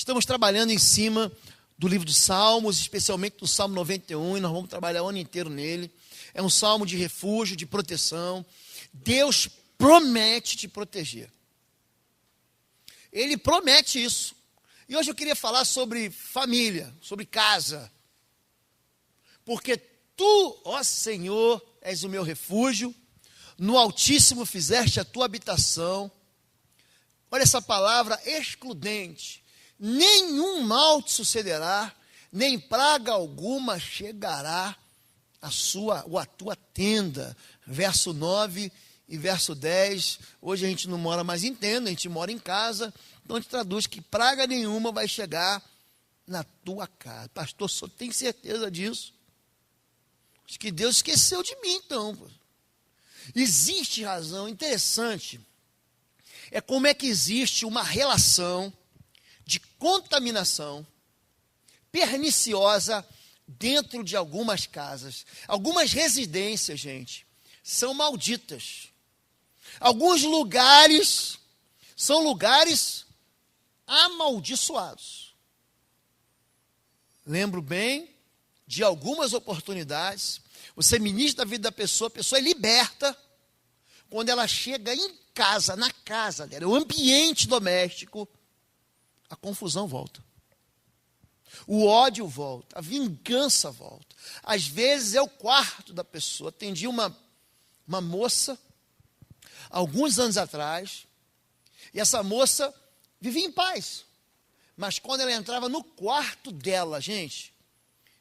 Estamos trabalhando em cima do livro dos Salmos, especialmente do Salmo 91, e nós vamos trabalhar o ano inteiro nele. É um salmo de refúgio, de proteção. Deus promete te proteger. Ele promete isso. E hoje eu queria falar sobre família, sobre casa. Porque tu, ó Senhor, és o meu refúgio, no Altíssimo fizeste a tua habitação. Olha essa palavra excludente. Nenhum mal te sucederá, nem praga alguma chegará à tua tenda. Verso 9 e verso 10. Hoje a gente não mora mais em tenda, a gente mora em casa. Então a gente traduz que praga nenhuma vai chegar na tua casa. Pastor, só tem certeza disso? Acho que Deus esqueceu de mim, então. Existe razão interessante. É como é que existe uma relação de contaminação perniciosa dentro de algumas casas. Algumas residências, gente, são malditas. Alguns lugares são lugares amaldiçoados. Lembro bem de algumas oportunidades. Você ministra a vida da pessoa, a pessoa é liberta quando ela chega em casa, na casa dela, o ambiente doméstico, a confusão volta. O ódio volta, a vingança volta. Às vezes é o quarto da pessoa. Atendi uma moça, alguns anos atrás, e essa moça vivia em paz. Mas quando ela entrava no quarto dela, gente,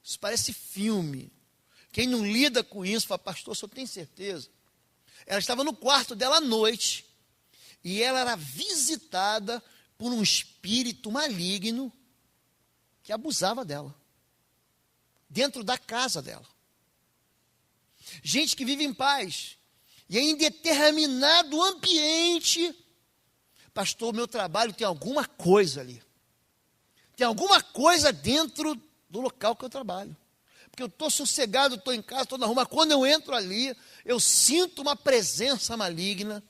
isso parece filme. Quem não lida com isso, fala, pastor, o senhor tem certeza? Ela estava no quarto dela à noite, e ela era visitada por um espírito maligno que abusava dela, dentro da casa dela. Gente que vive em paz, e em determinado ambiente, pastor, meu trabalho tem alguma coisa ali. Tem alguma coisa dentro do local que eu trabalho. Porque eu estou sossegado, estou em casa, estou na rua, mas quando eu entro ali, eu sinto uma presença maligna,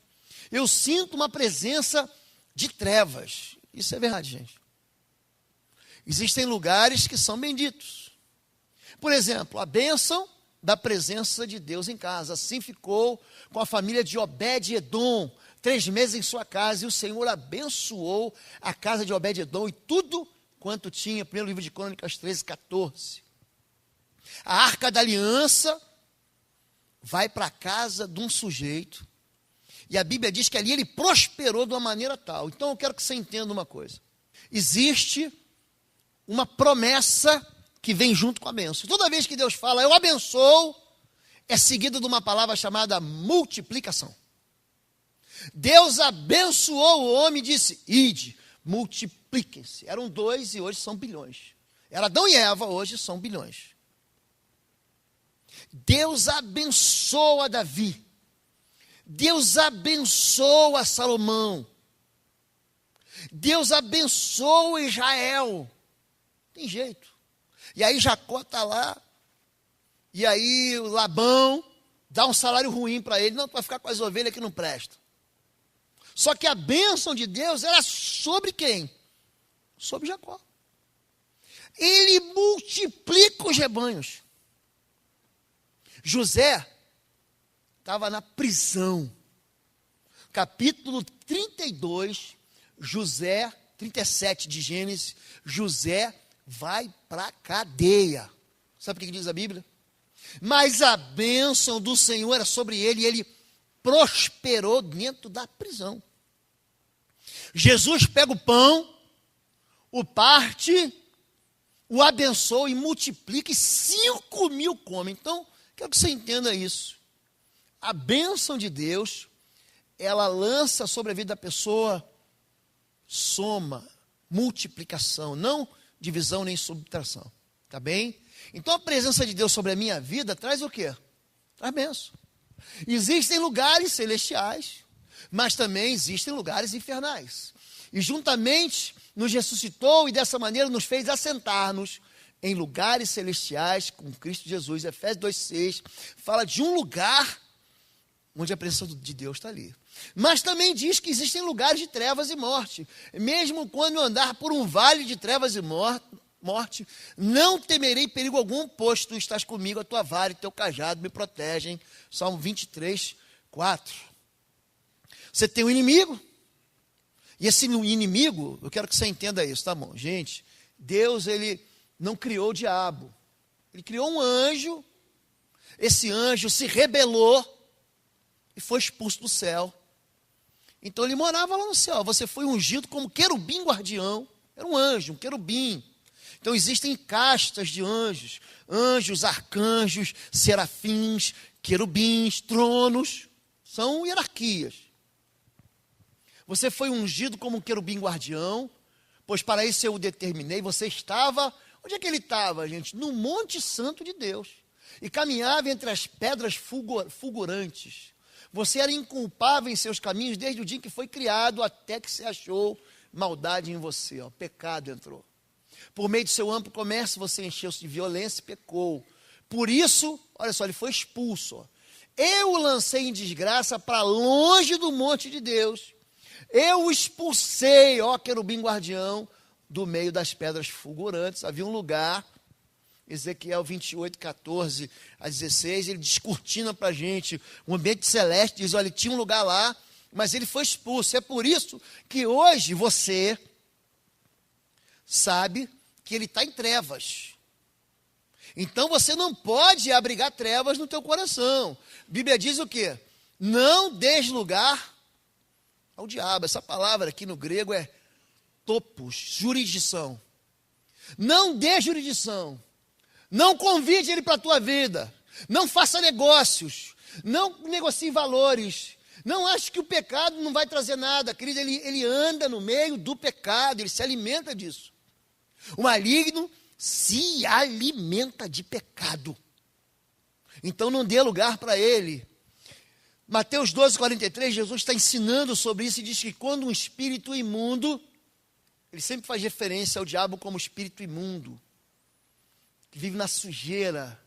eu sinto uma presença de trevas. Isso é verdade, gente. Existem lugares que são benditos. Por exemplo, a bênção da presença de Deus em casa. Assim ficou com a família de Obed-Edom, 3 meses em sua casa, e o Senhor abençoou a casa de Obed-Edom e tudo quanto tinha. Primeiro livro de Crônicas 13, 14. A Arca da Aliança vai para a casa de um sujeito, e a Bíblia diz que ali ele prosperou de uma maneira tal. Então eu quero que você entenda uma coisa. Existe uma promessa que vem junto com a bênção. Toda vez que Deus fala, eu abençoo, é seguido de uma palavra chamada multiplicação. Deus abençoou o homem e disse, ide, multipliquem-se. Eram 2 e hoje são bilhões. Era Adão e Eva, hoje são bilhões. Deus abençoa Davi. Deus abençoa Salomão. Deus abençoa Israel. Tem jeito. E aí Jacó está lá, e aí o Labão dá um salário ruim para ele, não, vai ficar com as ovelhas que não prestam. Só que a bênção de Deus era sobre quem? Sobre Jacó. Ele multiplica os rebanhos. José estava na prisão. Capítulo 32, José, 37 de Gênesis, José vai para a cadeia. Sabe o que diz a Bíblia? Mas a bênção do Senhor era sobre ele, e ele prosperou dentro da prisão. Jesus pega o pão, o parte, o abençoa e multiplica, e 5.000 comem. Então, quero que você entenda isso. A bênção de Deus, ela lança sobre a vida da pessoa soma, multiplicação, não divisão nem subtração. Tá bem? Então a presença de Deus sobre a minha vida traz o quê? Traz bênção. Existem lugares celestiais, mas também existem lugares infernais. E juntamente nos ressuscitou e dessa maneira nos fez assentar-nos em lugares celestiais com Cristo Jesus. Efésios 2,6 fala de um lugar onde a presença de Deus está ali. Mas também diz que existem lugares de trevas e morte. Mesmo quando eu andar por um vale de trevas e morte, não temerei perigo algum, pois tu estás comigo, a tua vara e teu cajado me protegem. Salmo 23, 4. Você tem um inimigo, e esse inimigo, eu quero que você entenda isso, tá bom? Gente, Deus, ele não criou o diabo. Ele criou um anjo, esse anjo se rebelou e foi expulso do céu. Então ele morava lá no céu. Você foi ungido como querubim guardião. Era um anjo, um querubim. Então existem castas de anjos. Anjos, arcanjos, serafins, querubins, tronos. São hierarquias. Você foi ungido como um querubim guardião, pois para isso eu o determinei. Você estava... Onde é que ele estava, gente? No Monte Santo de Deus. E caminhava entre as pedras fulgurantes. Você era inculpável em seus caminhos desde o dia em que foi criado até que se achou maldade em você. Ó, pecado entrou. Por meio do seu amplo comércio, você encheu-se de violência e pecou. Por isso, olha só, ele foi expulso. Ó. Eu o lancei em desgraça para longe do monte de Deus. Eu o expulsei, ó querubim guardião, do meio das pedras fulgurantes. Havia um lugar... Ezequiel 28, 14 a 16, ele descortina para a gente, um ambiente celeste, diz, olha, tinha um lugar lá, mas ele foi expulso. É por isso que hoje você sabe que ele está em trevas. Então você não pode abrigar trevas no teu coração. A Bíblia diz o quê? Não dês lugar ao diabo. Essa palavra aqui no grego é topos, jurisdição. Não dê jurisdição. Não convide ele para a tua vida. Não faça negócios. Não negocie valores. Não ache que o pecado não vai trazer nada. Querido, ele anda no meio do pecado. Ele se alimenta disso. O maligno se alimenta de pecado. Então não dê lugar para ele. Mateus 12, 43, Jesus está ensinando sobre isso e diz que quando um espírito imundo, ele sempre faz referência ao diabo como espírito imundo, que vive na sujeira.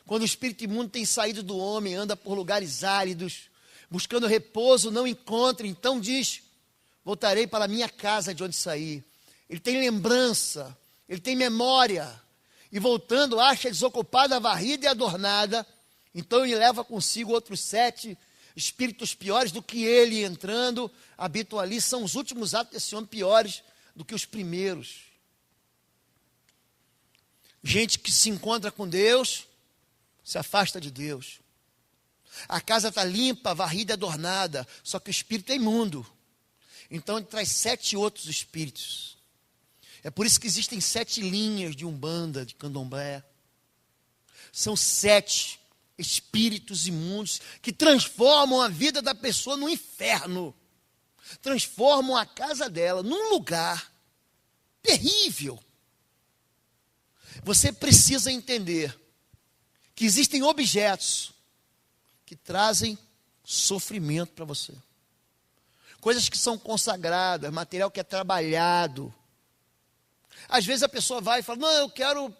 Quando o espírito imundo tem saído do homem, anda por lugares áridos, buscando repouso, não encontra, então diz, voltarei para a minha casa de onde saí. Ele tem lembrança, ele tem memória, e voltando acha desocupada, varrida e adornada, então ele leva consigo outros 7 espíritos piores do que ele, entrando, habitam ali. São os últimos atos desse homem piores do que os primeiros. Gente que se encontra com Deus, se afasta de Deus. A casa está limpa, varrida e adornada, só que o espírito é imundo. Então ele traz 7 outros espíritos. É por isso que existem 7 linhas de Umbanda, de Candomblé. São 7 espíritos imundos que transformam a vida da pessoa no inferno. Transformam a casa dela num lugar terrível. Você precisa entender que existem objetos que trazem sofrimento para você. Coisas que são consagradas, material que é trabalhado. Às vezes a pessoa vai e fala, não, eu quero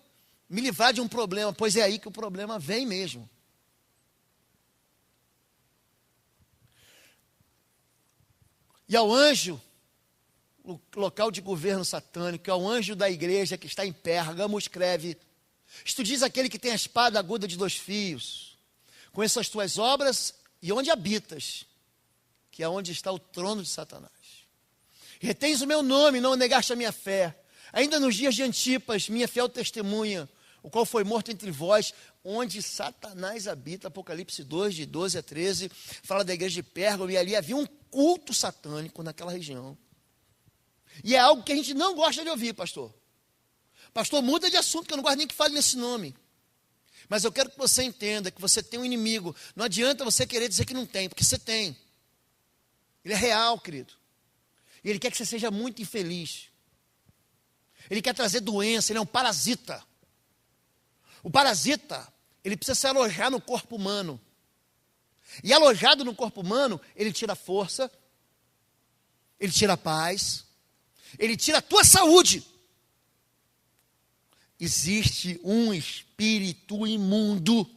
me livrar de um problema. Pois é aí que o problema vem mesmo. E ao anjo, o local de governo satânico, ao anjo da igreja que está em Pérgamo, escreve, isto diz aquele que tem a espada aguda de 2 fios, conheço as tuas obras e onde habitas, que é onde está o trono de Satanás. Retens o meu nome, não negaste a minha fé, ainda nos dias de Antipas, minha fiel testemunha, o qual foi morto entre vós, onde Satanás habita. Apocalipse 2, de 12 a 13, fala da igreja de Pérgamo, e ali havia um culto satânico naquela região. E é algo que a gente não gosta de ouvir, pastor. Pastor, muda de assunto, que eu não gosto nem que fale nesse nome. Mas eu quero que você entenda que você tem um inimigo. Não adianta você querer dizer que não tem, porque você tem. Ele é real, querido. E ele quer que você seja muito infeliz. Ele quer trazer doença, ele é um parasita. O parasita, ele precisa se alojar no corpo humano. E alojado no corpo humano, ele tira a força, ele tira a paz, ele tira a tua saúde. Existe um espírito imundo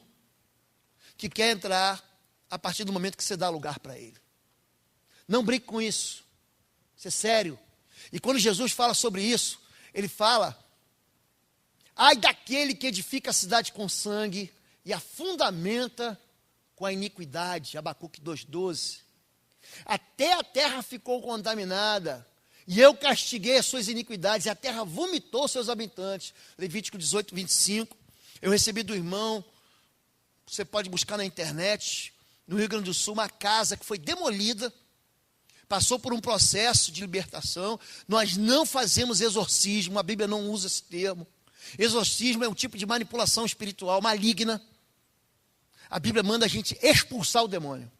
que quer entrar a partir do momento que você dá lugar para ele. Não brinque com isso. Isso é sério. E quando Jesus fala sobre isso, ele fala: ai daquele que edifica a cidade com sangue e a fundamenta com a iniquidade. Abacuque 2,12. Até a terra ficou contaminada, e eu castiguei as suas iniquidades, e a terra vomitou seus habitantes. Levítico 18:25. Eu recebi do irmão, você pode buscar na internet, no Rio Grande do Sul, uma casa que foi demolida, passou por um processo de libertação. Nós não fazemos exorcismo, a Bíblia não usa esse termo. Exorcismo é um tipo de manipulação espiritual maligna. A Bíblia manda a gente expulsar o demônio,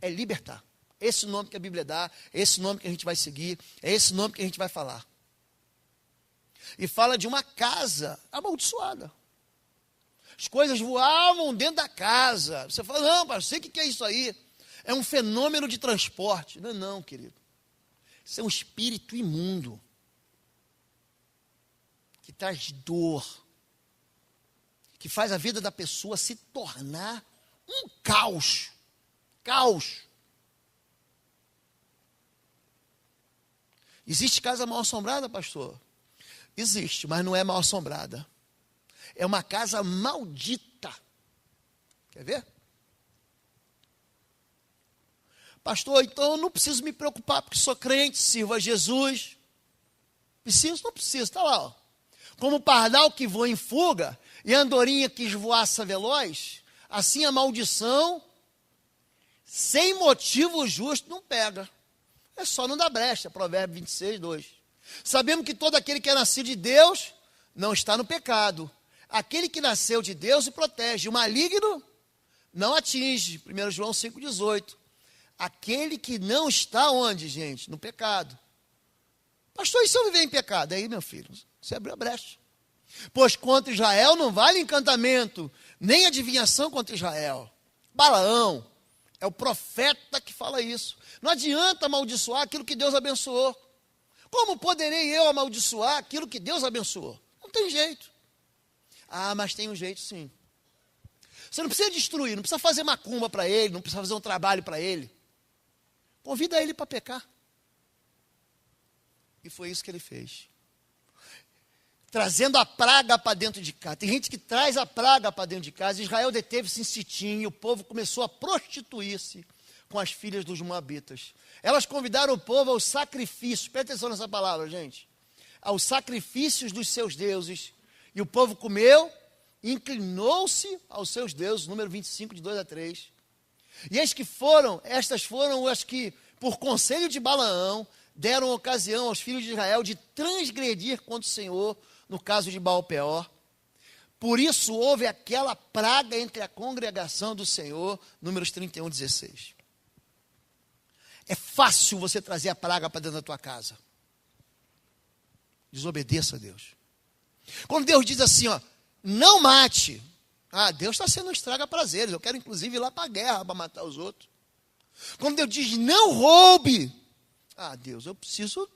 é libertar. Esse nome que a Bíblia dá, é esse nome que a gente vai seguir, é esse nome que a gente vai falar. E fala de uma casa amaldiçoada. As coisas voavam dentro da casa. Você fala: não, pastor, sei o que é isso aí. É um fenômeno de transporte. Não, não, querido. Isso é um espírito imundo, que traz dor, que faz a vida da pessoa se tornar um caos. Caos. Existe casa mal assombrada, pastor? Existe, mas não é mal assombrada. É uma casa maldita. Quer ver? Pastor, então eu não preciso me preocupar, porque sou crente, sirvo a Jesus. Preciso? Não preciso, está lá, ó. Como o pardal que voa em fuga, e a andorinha que esvoaça veloz, assim a maldição, sem motivo justo, não pega. É só não dar brecha, Provérbio 26:2. Sabemos que todo aquele que é nascido de Deus não está no pecado. Aquele que nasceu de Deus o protege. O maligno não atinge. 1 João 5,18. Aquele que não está onde, gente? No pecado. Pastor, e se eu viver em pecado? Aí, meu filho, você abriu a brecha. Pois contra Israel não vale encantamento, nem adivinhação contra Israel. Balaão é o profeta que fala isso. Não adianta amaldiçoar aquilo que Deus abençoou. Como poderei eu amaldiçoar aquilo que Deus abençoou? Não tem jeito. Ah, mas tem um jeito sim. Você não precisa destruir, não precisa fazer macumba para ele, não precisa fazer um trabalho para ele. Convida ele para pecar. E foi isso que ele fez. Trazendo a praga para dentro de casa. Tem gente que traz a praga para dentro de casa. Israel deteve-se em Sitim e o povo começou a prostituir-se com as filhas dos moabitas. Elas convidaram o povo aos sacrifícios. Presta atenção nessa palavra, gente. Aos sacrifícios dos seus deuses. E o povo comeu, inclinou-se aos seus deuses. Número 25, de 2-3. E estas foram as que, por conselho de Balaão, deram ocasião aos filhos de Israel de transgredir contra o Senhor, no caso de Baal-peor. Por isso houve aquela praga entre a congregação do Senhor, Números 31:16. É fácil você trazer a praga para dentro da tua casa. Desobedeça a Deus. Quando Deus diz assim, ó, não mate. Ah, Deus está sendo um estraga-prazeres. Eu quero inclusive ir lá para a guerra para matar os outros. Quando Deus diz não roube. Ah, Deus, eu preciso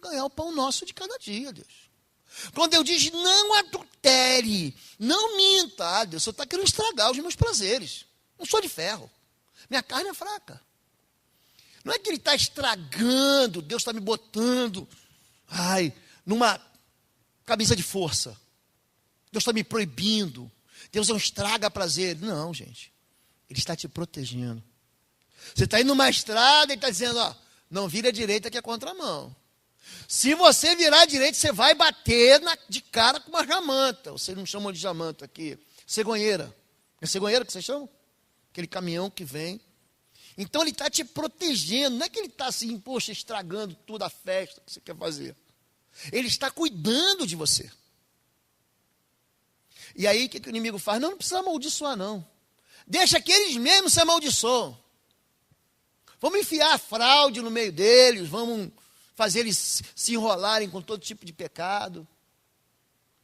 ganhar o pão nosso de cada dia, Deus. Quando Deus diz não adultere, não minta. Ah, Deus, você está querendo estragar os meus prazeres. Não sou de ferro. Minha carne é fraca. Não é que Ele está estragando, Deus está me botando, numa camisa de força. Deus está me proibindo. Deus é um estraga-prazer. Não, gente. Ele está te protegendo. Você está indo numa estrada e está dizendo, ó, não vira à direita que é contramão. Se você virar à direita, você vai bater de cara com uma jamanta. Vocês não chamam de jamanta aqui. Cegonheira. É cegonheira que vocês chamam? Aquele caminhão que vem. Então ele está te protegendo. Não é que ele está assim, poxa, estragando toda a festa que você quer fazer. Ele está cuidando de você. E aí o que o inimigo faz? Não precisa amaldiçoar não. Deixa que eles mesmos se amaldiçoam. Vamos enfiar a fraude no meio deles, vamos fazer eles se enrolarem com todo tipo de pecado.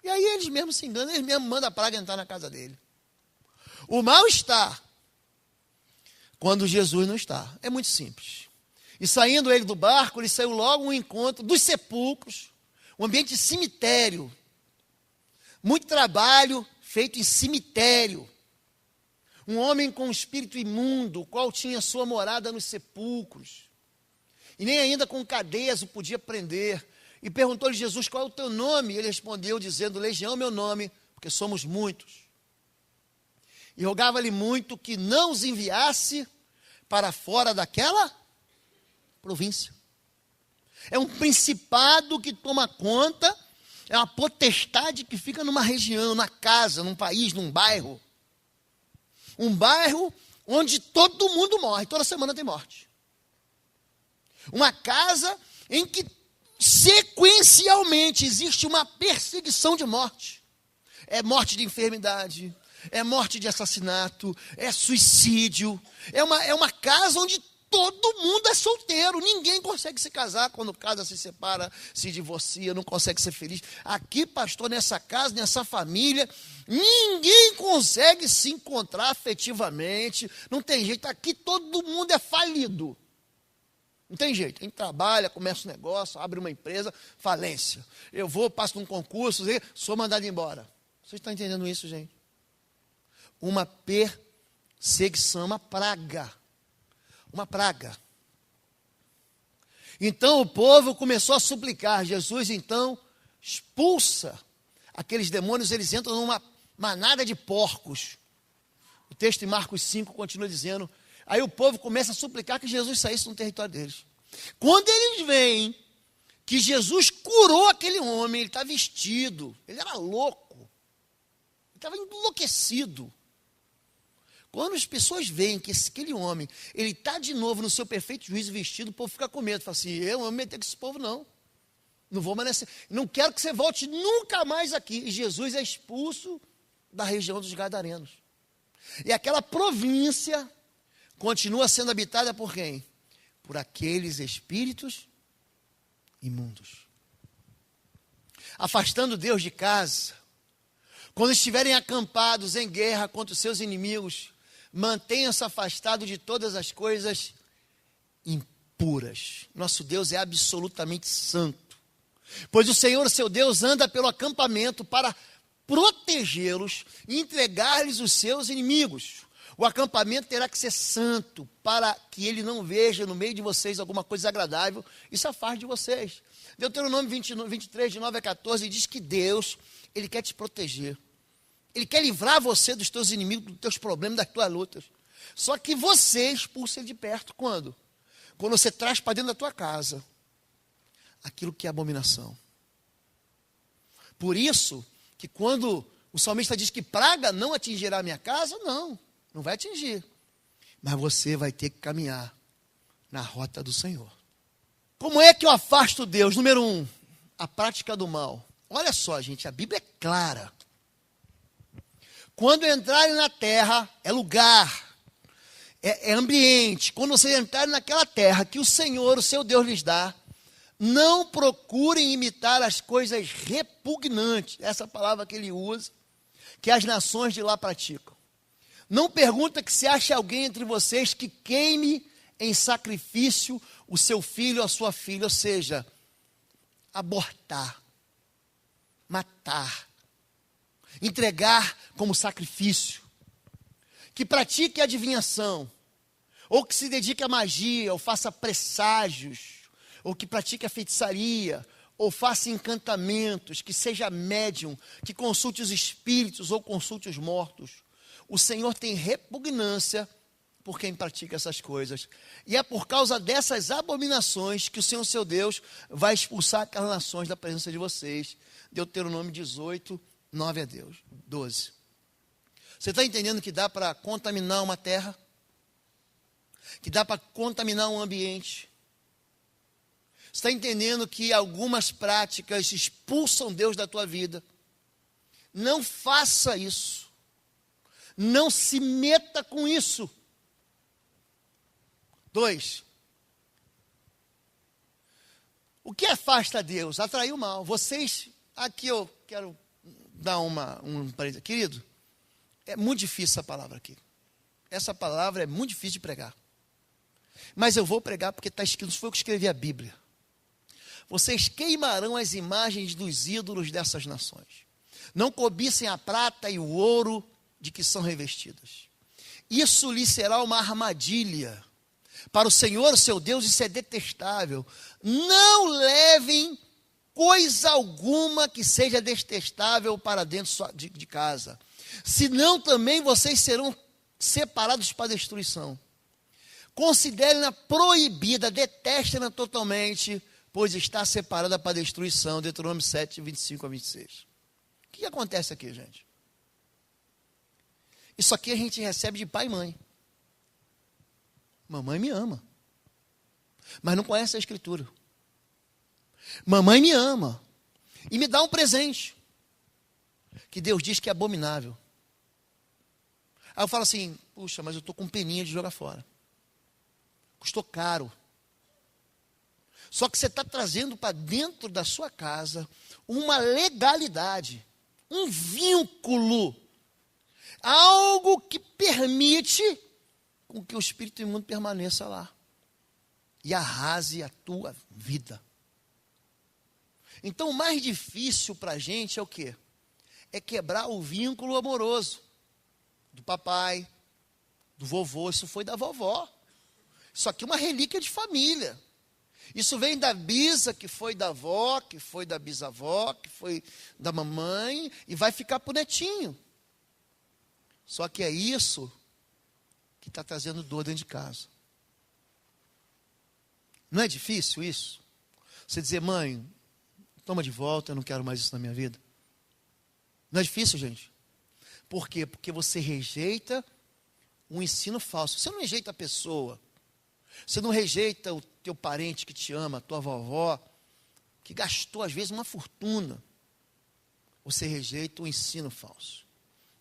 E aí eles mesmos se enganam, eles mesmos mandam a praga entrar na casa dele. O mal está quando Jesus não está. É muito simples. E saindo ele do barco, ele saiu logo um encontro dos sepulcros, um ambiente de cemitério. Muito trabalho feito em cemitério. Um homem com um espírito imundo, o qual tinha sua morada nos sepulcros. e nem ainda com cadeias o podia prender. E perguntou-lhe Jesus, qual é o teu nome? E ele respondeu, dizendo, Legião é meu nome, porque somos muitos. E rogava-lhe muito que não os enviasse para fora daquela província. É um principado que toma conta, é uma potestade que fica numa região, numa casa, num país, num bairro. Um bairro onde todo mundo morre, toda semana tem morte. Uma casa em que sequencialmente existe uma perseguição de morte. É morte de enfermidade, é morte de assassinato, é suicídio. É uma casa onde todo mundo é solteiro, ninguém consegue se casar, quando casa se separa, se divorcia, não consegue ser feliz. Aqui, pastor, nessa casa, nessa família, ninguém consegue se encontrar afetivamente, não tem jeito, aqui todo mundo é falido. Não tem jeito, a gente trabalha, começa um negócio, abre uma empresa, falência. Eu vou, passo num concurso, sou mandado embora. Vocês estão entendendo isso, gente? Uma perseguição, uma praga. Uma praga. Então o povo começou a suplicar. Jesus então expulsa aqueles demônios, eles entram numa manada de porcos. O texto em Marcos 5 continua dizendo, aí o povo começa a suplicar que Jesus saísse no território deles. Quando eles veem que Jesus curou aquele homem, ele está vestido, ele era louco, ele estava enlouquecido. Quando as pessoas veem que aquele homem, ele está de novo no seu perfeito juízo vestido, o povo fica com medo. Fala assim, eu não vou me meter com esse povo não. Não vou mais nessa, não quero que você volte nunca mais aqui. E Jesus é expulso da região dos Gadarenos. E aquela província continua sendo habitada por quem? Por aqueles espíritos imundos. Afastando Deus de casa, quando estiverem acampados em guerra contra os seus inimigos, mantenham-se afastados de todas as coisas impuras. Nosso Deus é absolutamente santo. Pois o Senhor, seu Deus, anda pelo acampamento para protegê-los e entregar-lhes os seus inimigos. O acampamento terá que ser santo, para que ele não veja no meio de vocês alguma coisa desagradável e se afaste de vocês. Deuteronômio 23, de 9 a 14, diz que Deus, ele quer te proteger. Ele quer livrar você dos teus inimigos, dos teus problemas, das tuas lutas. Só que você expulsa ele de perto. Quando? Quando você traz para dentro da tua casa aquilo que é abominação. Por isso, que quando o salmista diz que praga não atingirá a minha casa, não vai atingir. Mas você vai ter que caminhar na rota do Senhor. Como é que eu afasto Deus? Número 1, a prática do mal. Olha só, gente, a Bíblia é clara. Quando entrarem na terra, é lugar, é ambiente. Quando vocês entrarem naquela terra que o Senhor, o seu Deus, lhes dá, não procurem imitar as coisas repugnantes, essa palavra que ele usa, que as nações de lá praticam. Não pergunta que se ache alguém entre vocês que queime em sacrifício o seu filho ou a sua filha, ou seja, abortar, matar, entregar como sacrifício, que pratique adivinhação, ou que se dedique à magia, ou faça presságios, ou que pratique a feitiçaria, ou faça encantamentos, que seja médium, que consulte os espíritos ou consulte os mortos. O Senhor tem repugnância por quem pratica essas coisas. E é por causa dessas abominações que o Senhor, seu Deus, vai expulsar aquelas nações da presença de vocês. Deuteronômio 18, 9 a 12. Você está entendendo que dá para contaminar uma terra? Que dá para contaminar um ambiente? Você está entendendo que algumas práticas expulsam Deus da tua vida? Não faça isso. Não se meta com isso. 2. O que afasta Deus? Atrair o mal. Vocês, aqui eu quero dar um parênteses. Querido, é muito difícil essa palavra aqui. Essa palavra é muito difícil de pregar. Mas eu vou pregar porque está escrito, não foi eu que escrevi a Bíblia. Vocês queimarão as imagens dos ídolos dessas nações. Não cobicem a prata e o ouro de que são revestidas. Isso lhe será uma armadilha. Para o Senhor, o seu Deus, isso é detestável. Não levem coisa alguma que seja detestável para dentro de casa. Senão também vocês serão separados para a destruição. Considerem-na proibida, detestem-na totalmente, pois está separada para a destruição. Deuteronômio 7, 25 a 26. O que acontece aqui, gente? Isso aqui a gente recebe de pai e mãe. Mamãe me ama, mas não conhece a Escritura. Mamãe me ama e me dá um presente que Deus diz que é abominável. Aí eu falo assim, puxa, mas eu estou com peninha de jogar fora. Custou caro. Só que você está trazendo para dentro da sua casa uma legalidade, um vínculo, algo que permite com que o espírito imundo permaneça lá e arrase a tua vida. Então, o mais difícil para a gente é o quê? É quebrar o vínculo amoroso do papai, do vovô. Isso foi da vovó. Isso aqui é uma relíquia de família. Isso vem da bisa, que foi da avó, que foi da bisavó, que foi da mamãe, e vai ficar para o netinho. Só que é isso que está trazendo dor dentro de casa. Não é difícil isso? Você dizer, mãe, toma de volta, eu não quero mais isso na minha vida. Não é difícil, gente? Por quê? Porque você rejeita um ensino falso. Você não rejeita a pessoa. Você não rejeita o teu parente que te ama, a tua vovó, que gastou às vezes uma fortuna. Você rejeita o ensino falso.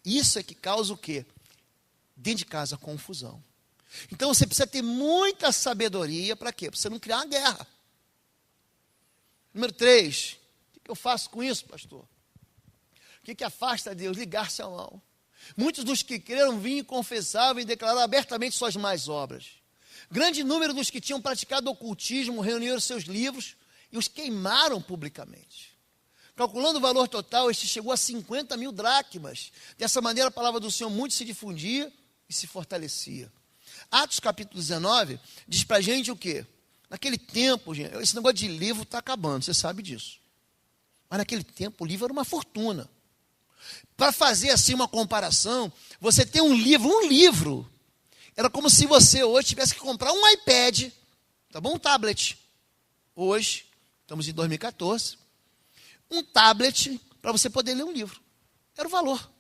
Isso é que causa o quê? Dentro de casa, confusão. Então você precisa ter muita sabedoria para quê? Para você não criar uma guerra. Número 3, o que eu faço com isso, pastor? O que afasta Deus? Ligar-se ao mal. Muitos dos que creram vinham e confessavam e declararam abertamente suas más obras. Grande número dos que tinham praticado ocultismo reuniram seus livros e os queimaram publicamente. Calculando o valor total, este chegou a 50 mil dracmas. Dessa maneira, a palavra do Senhor muito se difundia e se fortalecia. Atos capítulo 19 diz para a gente o quê? Naquele tempo, gente, esse negócio de livro está acabando, você sabe disso. Mas naquele tempo o livro era uma fortuna. Para fazer assim uma comparação, você tem um livro, era como se você hoje tivesse que comprar um iPad, tá bom? Um tablet. Hoje, estamos em 2014, um tablet para você poder ler um livro. Era o valor.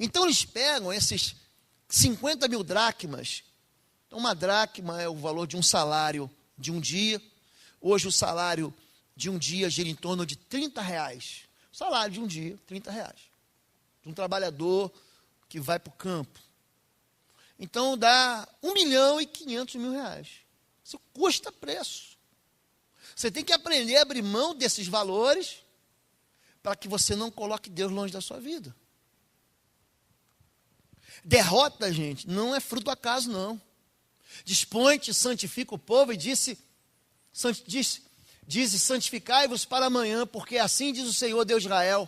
Então eles pegam esses 50 mil dracmas. Então uma dracma é o valor de um salário de um dia. Hoje o salário de um dia gira em torno de 30 reais. O salário de um dia, 30 reais. De um trabalhador que vai para o campo. Então dá 1.500.000 reais. Isso custa preço. Você tem que aprender a abrir mão desses valores para que você não coloque Deus longe da sua vida. Derrota, gente, não é fruto do acaso, não. Dispõe-te, santifica o povo e diz santificai-vos para amanhã, porque assim diz o Senhor Deus de Israel,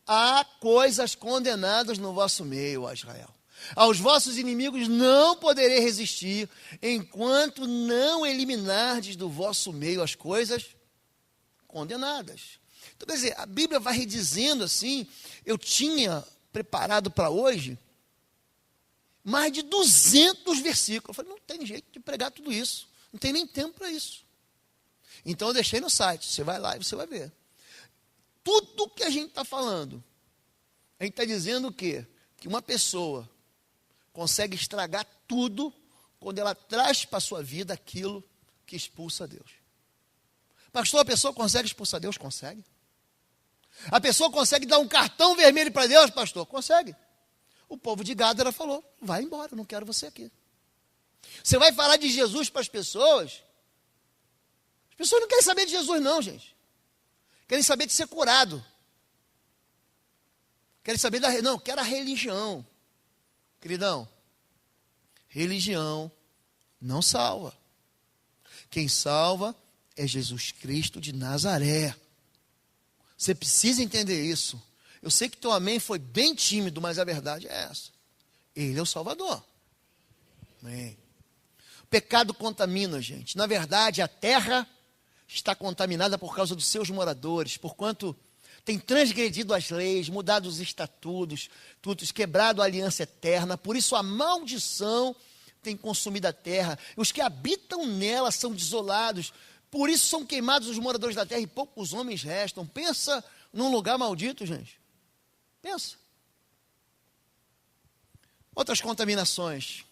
há coisas condenadas no vosso meio, ó Israel. Aos vossos inimigos não poderei resistir, enquanto não eliminardes do vosso meio as coisas condenadas. Então, quer dizer, a Bíblia vai redizendo assim, eu tinha preparado para hoje mais de 200 versículos. Eu falei, não tem jeito de pregar tudo isso, não tem nem tempo para isso. Então eu deixei no site, você vai lá e você vai ver. Tudo que a gente está falando, a gente está dizendo o quê? Que uma pessoa consegue estragar tudo quando ela traz para a sua vida aquilo que expulsa Deus. Pastor, a pessoa consegue expulsar Deus? Consegue. A pessoa consegue dar um cartão vermelho para Deus, pastor? Consegue. O povo de Gádara falou, vai embora, eu não quero você aqui. Você vai falar de Jesus para as pessoas não querem saber de Jesus não, gente. Querem saber de ser curado. Querem saber não, quer a religião. Queridão, religião não salva. Quem salva é Jesus Cristo de Nazaré. Você precisa entender isso. Eu sei que teu amém foi bem tímido, mas a verdade é essa. Ele é o Salvador. Amém. O pecado contamina, gente. Na verdade, a terra está contaminada por causa dos seus moradores, porquanto tem transgredido as leis, mudado os estatutos, quebrado a aliança eterna. Por isso a maldição tem consumido a terra. Os que habitam nela são desolados. Por isso são queimados os moradores da terra e poucos homens restam. Pensa num lugar maldito, gente. Pensa. Outras contaminações.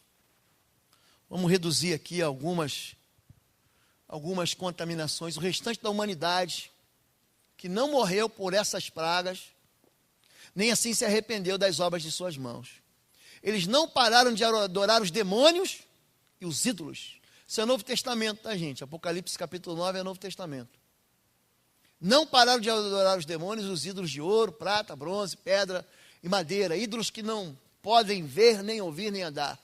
Vamos reduzir aqui algumas contaminações. O restante da humanidade, que não morreu por essas pragas, nem assim se arrependeu das obras de suas mãos. Eles não pararam de adorar os demônios e os ídolos. Isso é o Novo Testamento, tá, gente? Apocalipse capítulo 9 é Novo Testamento. Não pararam de adorar os demônios, os ídolos de ouro, prata, bronze, pedra e madeira. Ídolos que não podem ver, nem ouvir, nem andar.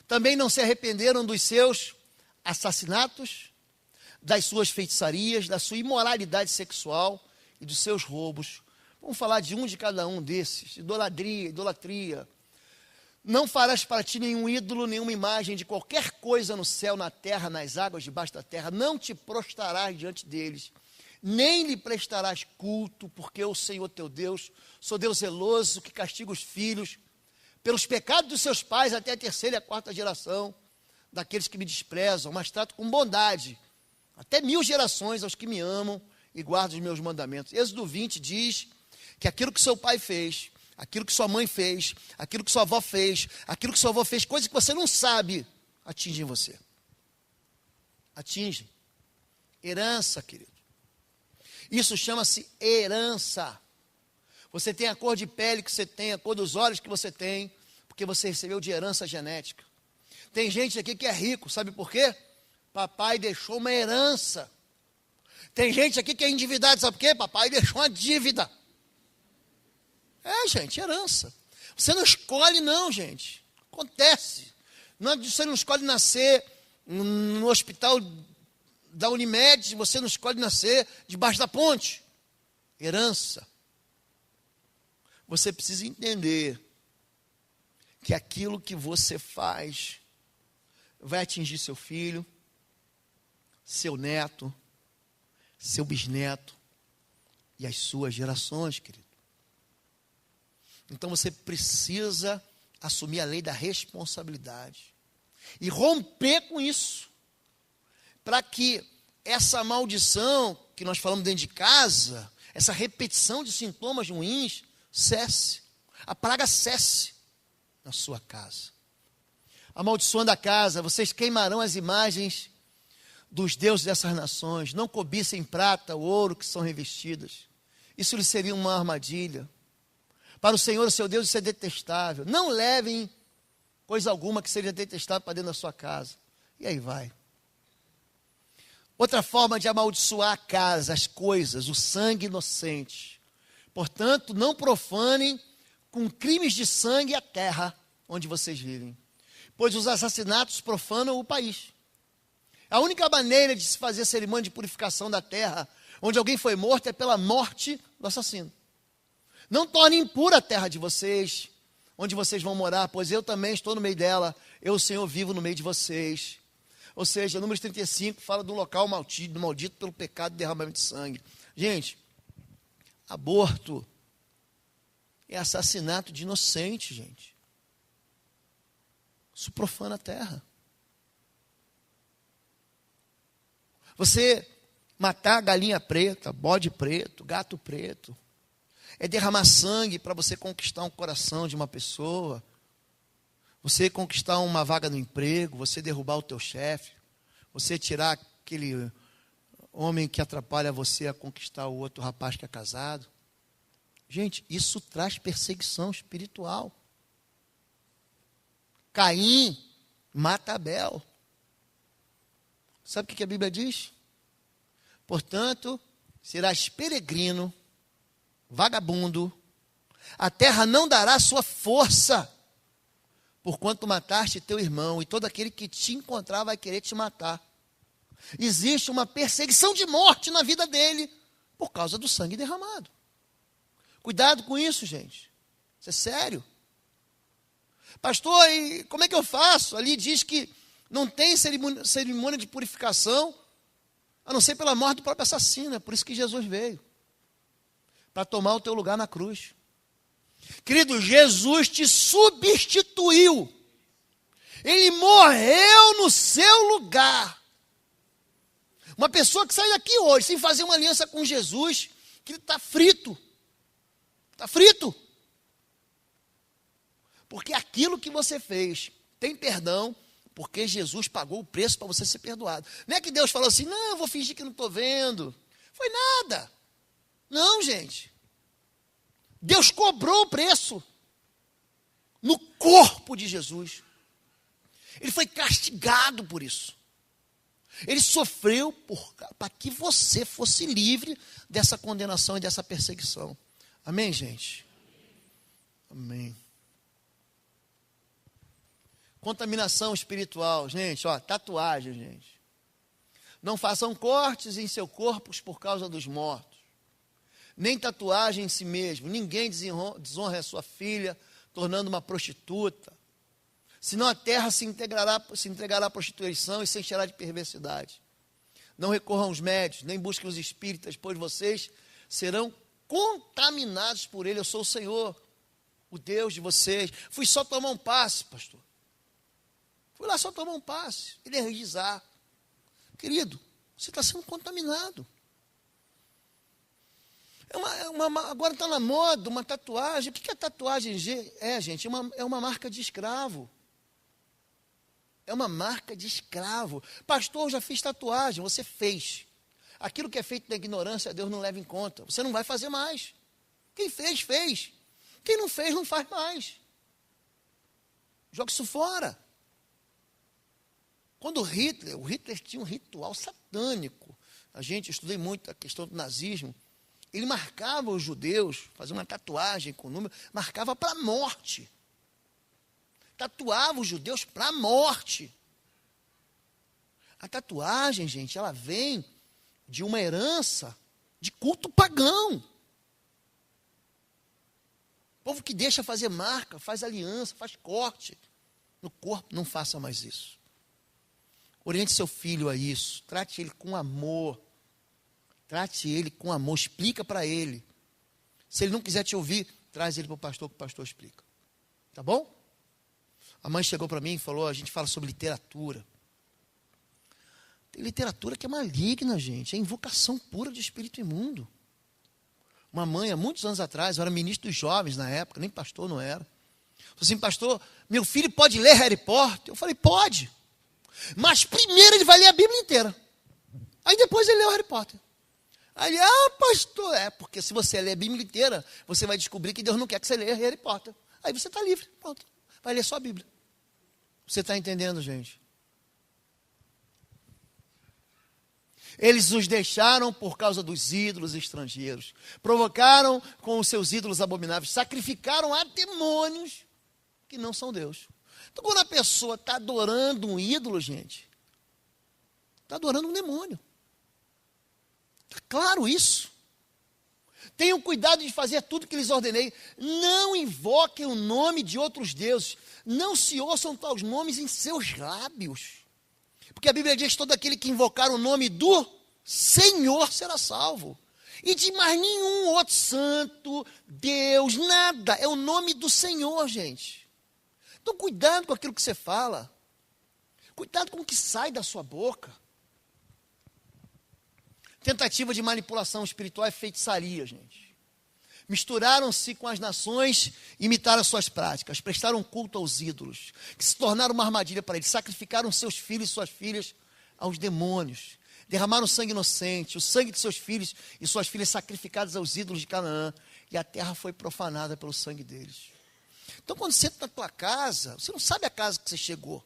Também não se arrependeram dos seus assassinatos, das suas feitiçarias, da sua imoralidade sexual e dos seus roubos. Vamos falar de um de cada um desses. Idolatria. Não farás para ti nenhum ídolo, nenhuma imagem de qualquer coisa no céu, na terra, nas águas, debaixo da terra. Não te prostrarás diante deles, nem lhe prestarás culto, porque eu, Senhor teu Deus, sou Deus zeloso, que castiga os filhos pelos pecados dos seus pais até a terceira e a quarta geração daqueles que me desprezam, mas trato com bondade até 1000 gerações aos que me amam e guardam os meus mandamentos. Êxodo 20 diz que aquilo que seu pai fez, aquilo que sua mãe fez, aquilo que sua avó fez, aquilo que sua avó fez, coisas que você não sabe, atingem você. Atingem. Herança, querido. Isso chama-se herança. Você tem a cor de pele que você tem, a cor dos olhos que você tem, porque você recebeu de herança genética. Tem gente aqui que é rico, sabe por quê? Papai deixou uma herança. Tem gente aqui que é endividado, sabe por quê? Papai deixou uma dívida. É, gente, herança. Você não escolhe não, gente. Acontece. Você não escolhe nascer no hospital da Unimed, você não escolhe nascer debaixo da ponte. Herança. Você precisa entender que aquilo que você faz vai atingir seu filho, seu neto, seu bisneto e as suas gerações, querido. Então você precisa assumir a lei da responsabilidade e romper com isso, para que essa maldição que nós falamos dentro de casa, essa repetição de sintomas ruins, cesse, a praga cesse na sua casa. Amaldiçoando a casa, vocês queimarão as imagens dos deuses dessas nações, não cobiçem prata, ouro que são revestidas, isso lhe seria uma armadilha. Para o Senhor, o seu Deus, isso é detestável. Não levem coisa alguma que seja detestável para dentro da sua casa. E aí vai. Outra forma de amaldiçoar a casa, as coisas, o sangue inocente. Portanto, não profanem com crimes de sangue a terra onde vocês vivem, pois os assassinatos profanam o país. A única maneira de se fazer cerimônia de purificação da terra onde alguém foi morto é pela morte do assassino. Não torne impura a terra de vocês, onde vocês vão morar, pois eu também estou no meio dela, eu, o Senhor, vivo no meio de vocês. Ou seja, Números 35 fala do local maldito pelo pecado de derramamento de sangue. Gente, aborto é assassinato de inocente, gente. Isso profana a terra. Você matar galinha preta, bode preto, gato preto, é derramar sangue para você conquistar um coração de uma pessoa, você conquistar uma vaga no emprego, você derrubar o teu chefe, você tirar aquele homem que atrapalha você a conquistar o outro rapaz que é casado. Gente, isso traz perseguição espiritual. Caim mata Abel. Sabe o que a Bíblia diz? Portanto, serás peregrino, vagabundo, a terra não dará sua força, porquanto mataste teu irmão, e todo aquele que te encontrar vai querer te matar. Existe uma perseguição de morte na vida dele, por causa do sangue derramado. Cuidado com isso, gente. Isso é sério. Pastor, e como é que eu faço? Ali diz que Não tem cerimônia de purificação, a não ser pela morte do próprio assassino. É por isso que Jesus veio, para tomar o teu lugar na cruz. Querido, Jesus te substituiu. Ele morreu no seu lugar. Uma pessoa que sai daqui hoje sem fazer uma aliança com Jesus, que ele está frito. Está frito. Porque aquilo que você fez tem perdão, porque Jesus pagou o preço para você ser perdoado. Não é que Deus falou assim, não, eu vou fingir que não estou vendo. Foi nada. Não, gente. Deus cobrou o preço no corpo de Jesus. Ele foi castigado por isso. Ele sofreu para que você fosse livre dessa condenação e dessa perseguição. Amém, gente? Amém. Contaminação espiritual, gente, ó, tatuagem, gente. Não façam cortes em seus corpos por causa dos mortos. Nem tatuagem em si mesmo. Ninguém desonra a sua filha, tornando uma prostituta. Senão a terra se entregará à prostituição e se encherá de perversidade. Não recorram aos médios, nem busquem os espíritas, pois vocês serão contaminados por ele. Eu sou o Senhor, o Deus de vocês. Fui só tomar um passe, pastor. Fui lá só tomar um passe, energizar. Querido, você está sendo contaminado. Agora está na moda uma tatuagem. O que a tatuagem é, gente? É uma marca de escravo. É uma marca de escravo. Pastor, eu já fiz tatuagem. Você fez. Aquilo que é feito na ignorância, Deus não leva em conta. Você não vai fazer mais. Quem fez, fez. Quem não fez, não faz mais. Joga isso fora. Quando o Hitler tinha um ritual satânico. Eu estudei muito a questão do nazismo. Ele marcava os judeus, fazia uma tatuagem com o número, marcava para a morte. Tatuava os judeus para a morte. A tatuagem, gente, ela vem de uma herança de culto pagão. O povo que deixa fazer marca, faz aliança, faz corte no corpo, não faça mais isso. Oriente seu filho a isso, trate ele com amor. Trate ele com amor, explica para ele. Se ele não quiser te ouvir, traz ele para o pastor, que o pastor explica. Tá bom? A mãe chegou para mim e falou, a gente fala sobre literatura. Tem literatura que é maligna, gente. É invocação pura de espírito imundo. Uma mãe, há muitos anos atrás, eu era ministro dos jovens na época, nem pastor não era. Falei assim, pastor, meu filho pode ler Harry Potter? Eu falei, pode. Mas primeiro ele vai ler a Bíblia inteira. Aí depois ele lê o Harry Potter. Aí, pastor, porque se você ler a Bíblia inteira, você vai descobrir que Deus não quer que você leia Harry Potter. Aí você está livre, pronto. Vai ler só a Bíblia. Você está entendendo, gente? Eles os deixaram por causa dos ídolos estrangeiros. Provocaram com os seus ídolos abomináveis. Sacrificaram a demônios que não são Deus. Então, quando a pessoa está adorando um ídolo, gente, está adorando um demônio. Está claro isso. Tenham cuidado de fazer tudo que lhes ordenei. Não invoquem o nome de outros deuses. Não se ouçam tais nomes em seus lábios. Porque a Bíblia diz que todo aquele que invocar o nome do Senhor será salvo. E de mais nenhum outro santo, Deus, nada. É o nome do Senhor, gente. Então cuidado com aquilo que você fala. Cuidado com o que sai da sua boca. Tentativa de manipulação espiritual é feitiçaria, gente. Misturaram-se com as nações, imitaram as suas práticas, prestaram culto aos ídolos, que se tornaram uma armadilha para eles, sacrificaram seus filhos e suas filhas aos demônios, derramaram sangue inocente, o sangue de seus filhos e suas filhas sacrificados aos ídolos de Canaã, e a terra foi profanada pelo sangue deles. Então, quando você entra na tua casa, você não sabe a casa que você chegou.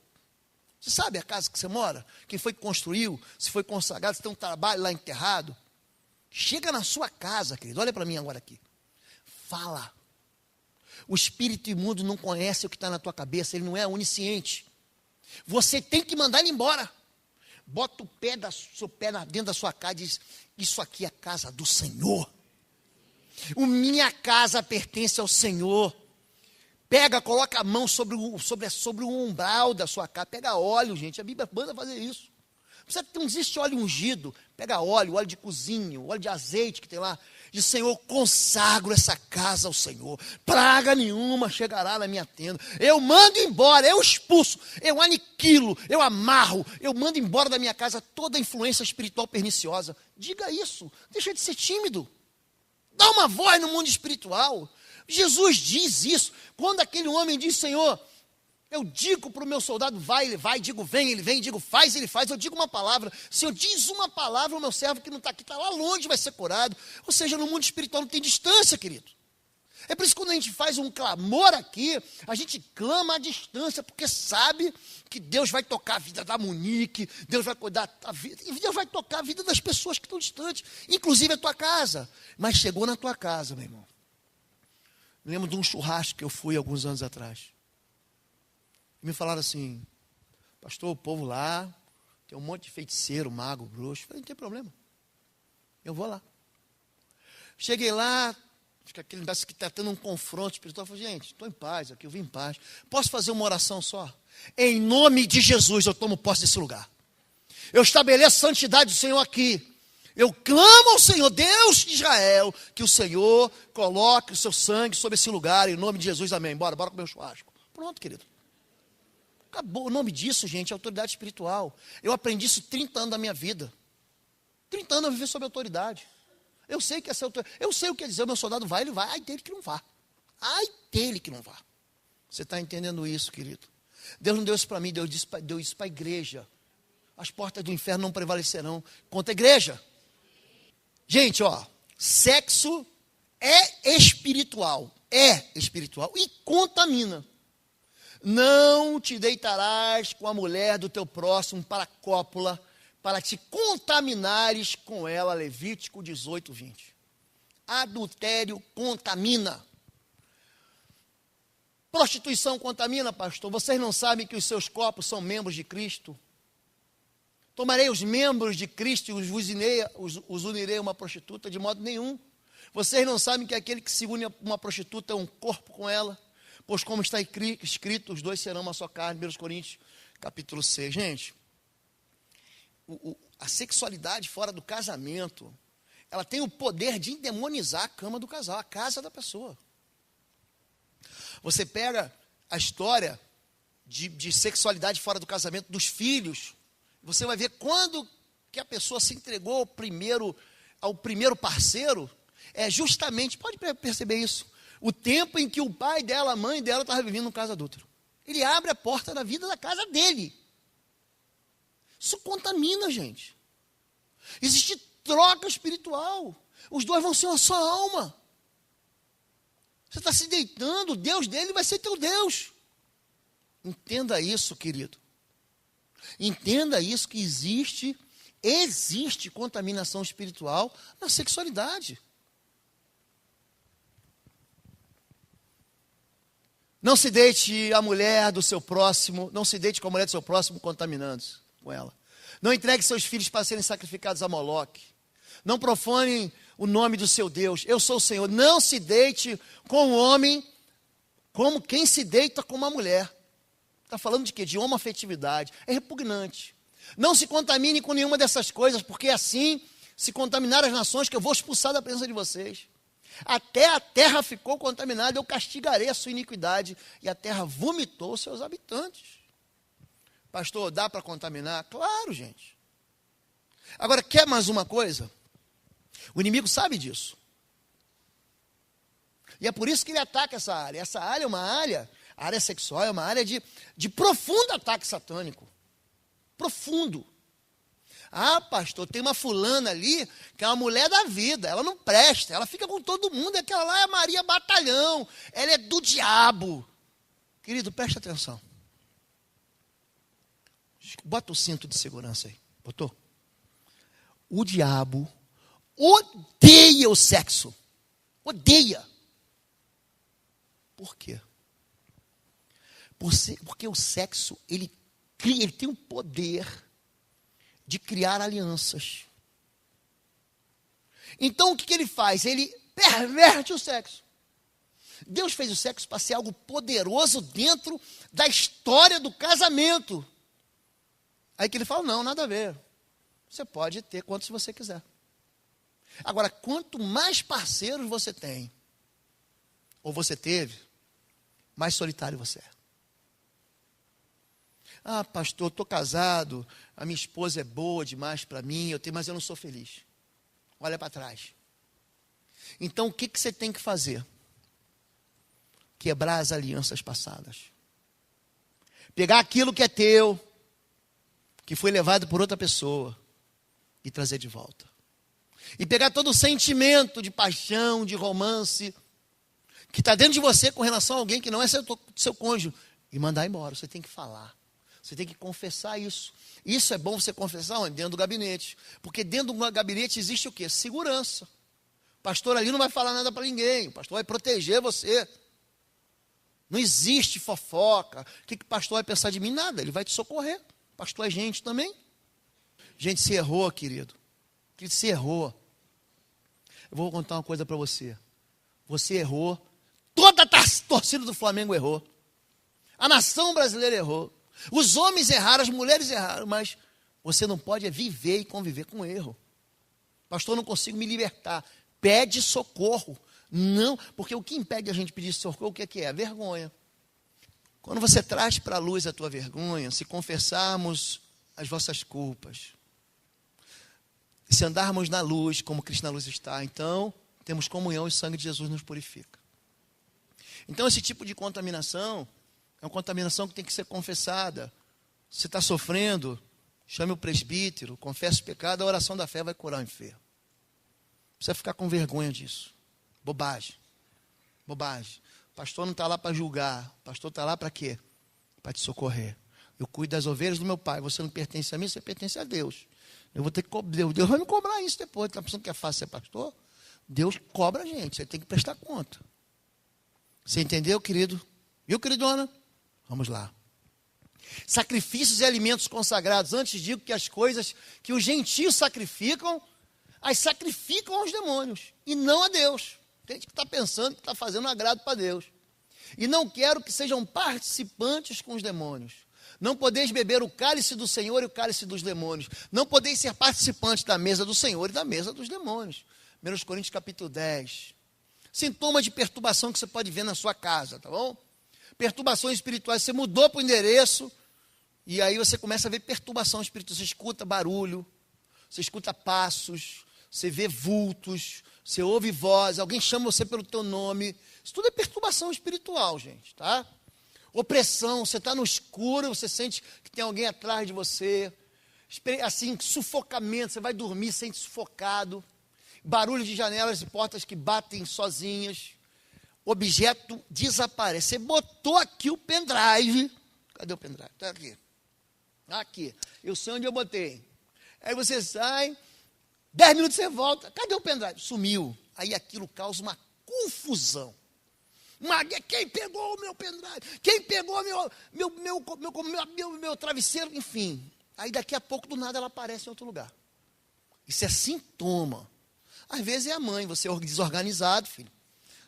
Você sabe a casa que você mora? Quem foi que construiu? Se foi consagrado, se tem um trabalho lá enterrado? Chega na sua casa, querido. Olha para mim agora aqui. Fala. O espírito imundo não conhece o que está na tua cabeça. Ele não é onisciente. Você tem que mandar ele embora. Bota o seu pé dentro da sua casa e diz, isso aqui é a casa do Senhor. Minha casa pertence ao Senhor. pega, coloca a mão sobre o umbral da sua casa, pega óleo, gente, a Bíblia manda fazer isso. Não existe óleo ungido, pega óleo de cozinho, óleo de azeite que tem lá, diz: Senhor, consagro essa casa ao Senhor, praga nenhuma chegará na minha tenda, eu mando embora, eu expulso, eu aniquilo, eu amarro, eu mando embora da minha casa toda a influência espiritual perniciosa. Diga isso, deixa de ser tímido, dá uma voz no mundo espiritual. Jesus diz isso, quando aquele homem diz: Senhor, eu digo para o meu soldado, vai, ele vai, digo, vem, ele vem, digo, faz, ele faz, eu digo uma palavra, se eu diz uma palavra, o meu servo que não está aqui, está lá longe, vai ser curado. Ou seja, no mundo espiritual não tem distância, querido. É por isso que quando a gente faz um clamor aqui, a gente clama à distância, porque sabe que Deus vai tocar a vida da Monique, Deus vai cuidar da vida, e Deus vai tocar a vida das pessoas que estão distantes, inclusive a tua casa. Mas chegou na tua casa, meu irmão. Me lembro de um churrasco que eu fui alguns anos atrás. Me falaram assim: pastor, o povo lá tem um monte de feiticeiro, mago, bruxo. Eu falei: não tem problema, eu vou lá. Cheguei lá, fica aquele negócio que está tendo um confronto espiritual. Eu falei: gente, estou em paz aqui, eu vim em paz. Posso fazer uma oração só? Em nome de Jesus, eu tomo posse desse lugar. Eu estabeleço a santidade do Senhor aqui. Eu clamo ao Senhor, Deus de Israel, que o Senhor coloque o seu sangue sobre esse lugar, em nome de Jesus, amém. Bora comer um churrasco. Pronto, querido. Acabou. O nome disso, gente, é autoridade espiritual. Eu aprendi isso 30 anos da minha vida. 30 anos eu vivi sob autoridade. Eu sei que essa autoridade, eu sei o que é dizer: o meu soldado vai, ele vai. Ai dele que não vá. Ai dele que não vá. Você está entendendo isso, querido? Deus não deu isso para mim, Deus deu isso para a igreja. As portas do inferno não prevalecerão contra a igreja. Gente, sexo é espiritual e contamina. Não te deitarás com a mulher do teu próximo para a cópula, para te contaminares com ela. Levítico 18, 20. Adultério contamina. Prostituição contamina, pastor. Vocês não sabem que os seus corpos são membros de Cristo? Tomarei os membros de Cristo e os unirei a uma prostituta? De modo nenhum. Vocês não sabem que aquele que se une a uma prostituta é um corpo com ela? Pois como está escrito, os dois serão uma só carne. 1 Coríntios, capítulo 6. Gente, a sexualidade fora do casamento, ela tem o poder de endemonizar a cama do casal, a casa da pessoa. Você pega a história de sexualidade fora do casamento dos filhos, você vai ver quando que a pessoa se entregou ao primeiro parceiro, é justamente, pode perceber isso, o tempo em que o pai dela, a mãe dela, estava vivendo no caso adúltero. Ele abre a porta da vida da casa dele. Isso contamina, gente. Existe troca espiritual. Os dois vão ser uma só alma. Você está se deitando, o Deus dele vai ser teu Deus. Entenda isso, querido. Entenda isso, que existe contaminação espiritual na sexualidade. Não se deite a mulher do seu próximo, não se deite com a mulher do seu próximo contaminando-se com ela. Não entregue seus filhos para serem sacrificados a Moloque. Não profanem o nome do seu Deus. Eu sou o Senhor. Não se deite com o homem como quem se deita com uma mulher. Está falando de quê? De homoafetividade. É repugnante. Não se contamine com nenhuma dessas coisas, porque assim se contaminaram as nações que eu vou expulsar da presença de vocês. Até a terra ficou contaminada, eu castigarei a sua iniquidade, e a terra vomitou seus habitantes. Pastor, dá para contaminar? Claro, gente. Agora, quer mais uma coisa? O inimigo sabe disso. E é por isso que ele ataca essa área. Essa área é uma área, a área sexual é uma área de profundo ataque satânico. Profundo. Ah, pastor, tem uma fulana ali que é uma mulher da vida, ela não presta, ela fica com todo mundo, aquela lá é Maria Batalhão, ela é do diabo. Querido, preste atenção. Bota o cinto de segurança aí. Botou? O diabo odeia o sexo. Odeia. Por quê? Porque o sexo, ele tem o poder de criar alianças. Então o que ele faz? Ele perverte o sexo. Deus fez o sexo para ser algo poderoso dentro da história do casamento. Aí que ele fala, não, nada a ver. Você pode ter quantos você quiser. Agora, quanto mais parceiros você tem, ou você teve, mais solitário você é. Ah, pastor, eu estou casado, a minha esposa é boa demais para mim, mas eu não sou feliz. Olha para trás. Então, o que você tem que fazer? Quebrar as alianças passadas. Pegar aquilo que é teu, que foi levado por outra pessoa, e trazer de volta. E pegar todo o sentimento de paixão, de romance, que está dentro de você com relação a alguém que não é seu cônjuge, e mandar embora. Você tem que falar. Você tem que confessar isso. Isso é bom você confessar onde? Dentro do gabinete. Porque dentro do gabinete existe o quê? Segurança. O pastor ali não vai falar nada para ninguém. O pastor vai proteger você. Não existe fofoca. O que o pastor vai pensar de mim? Nada. Ele vai te socorrer. O pastor é gente também. Gente, se errou, querido. Querido, se errou. Eu vou contar uma coisa para você. Você errou. Toda a torcida do Flamengo errou. A nação brasileira errou. Os homens erraram, as mulheres erraram, mas você não pode viver e conviver com erro. Pastor, não consigo me libertar. Pede socorro. Não, porque o que impede a gente pedir socorro, o que é? A vergonha. Quando você traz para a luz a tua vergonha, se confessarmos as vossas culpas, se andarmos na luz, como Cristo na luz está, então temos comunhão e o sangue de Jesus nos purifica. Então esse tipo de contaminação é uma contaminação que tem que ser confessada. Se está sofrendo, chame o presbítero, confesse o pecado, a oração da fé vai curar o enfermo. Não precisa ficar com vergonha disso. Bobagem. Bobagem. O pastor não está lá para julgar. O pastor está lá para quê? Para te socorrer. Eu cuido das ovelhas do meu pai. Você não pertence a mim, você pertence a Deus. Eu vou ter que cobrar. Deus vai me cobrar isso depois. Está pensando que é fácil ser pastor? Deus cobra a gente. Você tem que prestar conta. Você entendeu, querido? Viu, queridona? Vamos lá. Sacrifícios e alimentos consagrados. Antes digo que as coisas que os gentios sacrificam, as sacrificam aos demônios e não a Deus. Tem gente que está pensando que está fazendo um agrado para Deus. E não quero que sejam participantes com os demônios. Não podeis beber o cálice do Senhor e o cálice dos demônios. Não podeis ser participantes da mesa do Senhor e da mesa dos demônios. 1 Coríntios capítulo 10. Sintomas de perturbação que você pode ver na sua casa, tá bom? Perturbações espirituais. Você mudou para o endereço e aí você começa a ver perturbação espiritual. Você escuta barulho, você escuta passos, você vê vultos, você ouve voz, alguém chama você pelo teu nome. Isso tudo é perturbação espiritual, gente, tá? Opressão, você está no escuro, você sente que tem alguém atrás de você. Assim, sufocamento, você vai dormir, sente sufocado. Barulho de janelas e portas que batem sozinhas. Objeto desaparece. Você botou aqui o pendrive. Cadê o pendrive? Está aqui. Aqui. Eu sei onde eu botei. Aí você sai, 10 minutos você volta. Cadê o pendrive? Sumiu. Aí aquilo causa uma confusão. Quem pegou o meu pendrive? Quem pegou meu travesseiro? Enfim. Aí daqui a pouco, do nada, ela aparece em outro lugar. Isso é sintoma. Às vezes é a mãe, você é desorganizado, filho.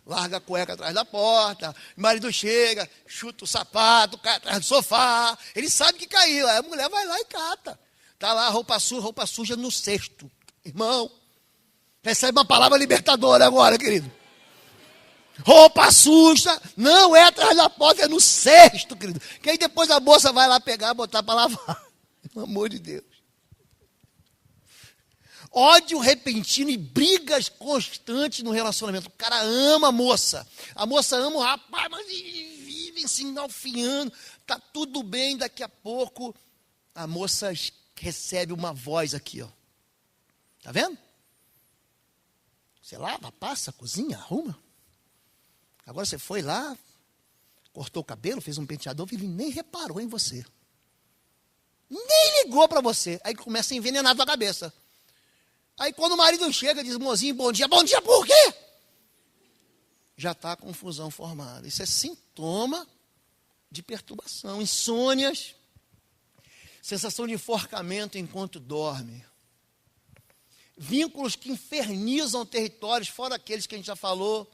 Larga a cueca atrás da porta, o marido chega, chuta o sapato, cai atrás do sofá. Ele sabe que caiu, aí a mulher vai lá e cata. Está lá roupa suja no cesto. Irmão, recebe uma palavra libertadora agora, querido. Roupa suja, não é atrás da porta, é no cesto, querido. Que aí depois a moça vai lá pegar, botar para lavar. Pelo amor de Deus. Ódio repentino e brigas constantes no relacionamento. O cara ama a moça ama o rapaz, mas vivem se engalfinhando. Está tudo bem, daqui a pouco a moça recebe uma voz aqui, ó. Tá vendo? Você lava, passa, cozinha, arruma. Agora você foi lá, cortou o cabelo, fez um penteador, ele nem reparou em você. Nem ligou para você. Aí começa a envenenar a tua cabeça. Aí quando o marido chega, diz, mozinho, bom dia por quê? Já está a confusão formada. Isso é sintoma de perturbação, insônias, sensação de enforcamento enquanto dorme. Vínculos que infernizam territórios, fora aqueles que a gente já falou,